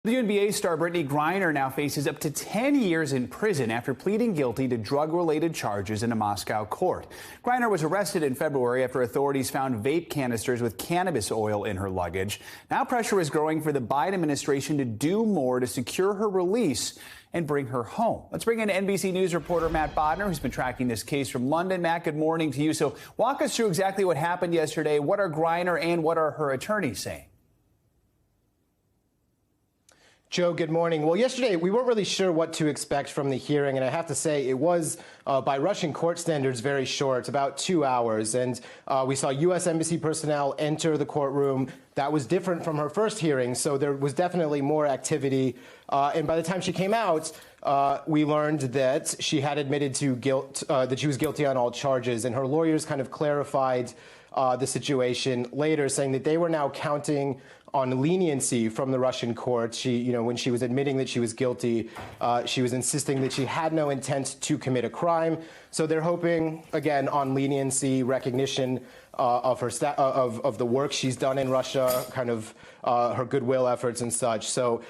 WNBA star Brittney Griner now faces up to 10 years in prison after pleading guilty to drug-related charges in a Moscow court. Griner was arrested in February after authorities found vape canisters with cannabis oil in her luggage. Now pressure is growing for the Biden administration to do more to secure her release and bring her home. Let's bring in NBC News reporter Matt Bodner, who's been tracking this case from London. Matt, good morning to you. So walk us through exactly what happened yesterday. What are Griner and what are her attorneys saying? Joe, good morning. Well, yesterday we weren't really sure what to expect from the hearing, and I have to say it was, by Russian court standards, very short, about 2 hours. And we saw U.S. Embassy personnel enter the courtroom. That was different from her first hearing, so there was definitely more activity. And by the time she came out, we learned that she had admitted to guilt, that she was guilty on all charges, and her lawyers kind of clarified the situation later, saying that they were now counting on leniency from the Russian court. She, when she was admitting that she was guilty, she was insisting that she had no intent to commit a crime. So they're hoping, again, on leniency, recognition of her of the work she's done in Russia, kind of her goodwill efforts and such. So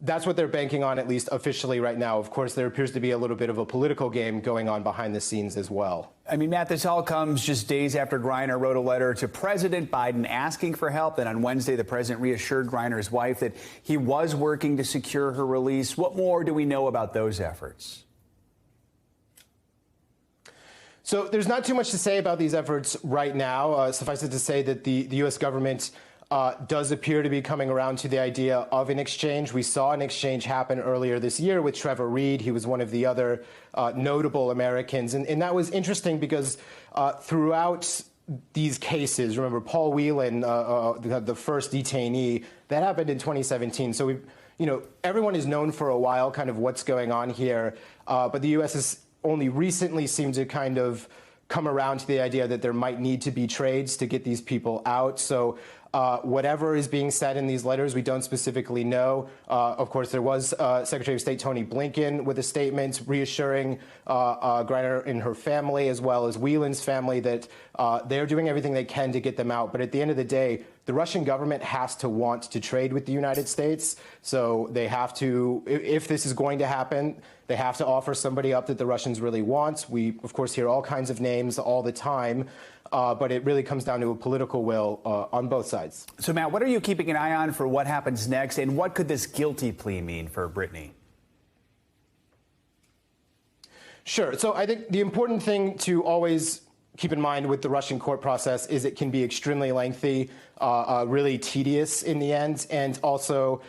that's what they're banking on, at least officially right now. Of course, there appears to be a little bit of a political game going on behind the scenes as well. I mean, Matt, this all comes just days after Griner wrote a letter to President Biden asking for help. Then on Wednesday, the president reassured Griner's wife that he was working to secure her release. What more do we know about those efforts? So there's not too much to say about these efforts right now. Suffice it to say that the U.S. government does appear to be coming around to the idea of an exchange. We saw an exchange happen earlier this year with Trevor Reed. He was one of the other notable Americans. And that was interesting because throughout these cases, remember Paul Whelan, the first detainee, that happened in 2017. So everyone is known for a while kind of what's going on here. But the U.S. has only recently seemed to kind of come around to the idea that there might need to be trades to get these people out. So whatever is being said in these letters, we don't specifically know. Of course, there was Secretary of State Tony Blinken with a statement reassuring Griner and her family, as well as Whelan's family, that they're doing everything they can to get them out. But at the end of the day, the Russian government has to want to trade with the United States. So they have to, if this is going to happen, they have to offer somebody up that the Russians really want. We, of course, hear all kinds of names all the time. But it really comes down to a political will on both sides. So, Matt, what are you keeping an eye on for what happens next? And what could this guilty plea mean for Brittney? Sure. So I think the important thing to always keep in mind with the Russian court process is it can be extremely lengthy, really tedious in the end. And also,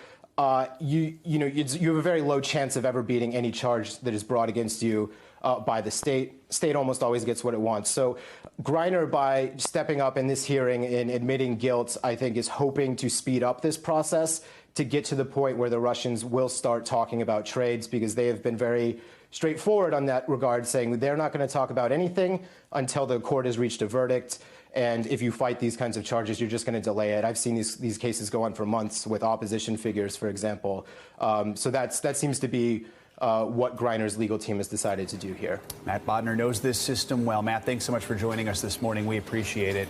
you have a very low chance of ever beating any charge that is brought against you by the state. State almost always gets what it wants. So Griner, by stepping up in this hearing and admitting guilt, I think is hoping to speed up this process to get to the point where the Russians will start talking about trades, because they have been very straightforward on that regard, saying they're not going to talk about anything until the court has reached a verdict. And if you fight these kinds of charges, you're just going to delay it. I've seen these cases go on for months with opposition figures, for example. So that seems to be what Griner's legal team has decided to do here. Matt Bodner knows this system well. Matt, thanks so much for joining us this morning. We appreciate it.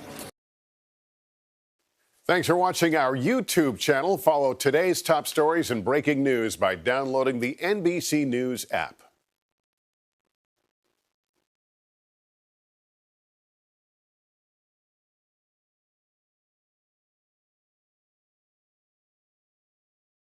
Thanks for watching our YouTube channel. Follow today's top stories and breaking news by downloading the NBC News app.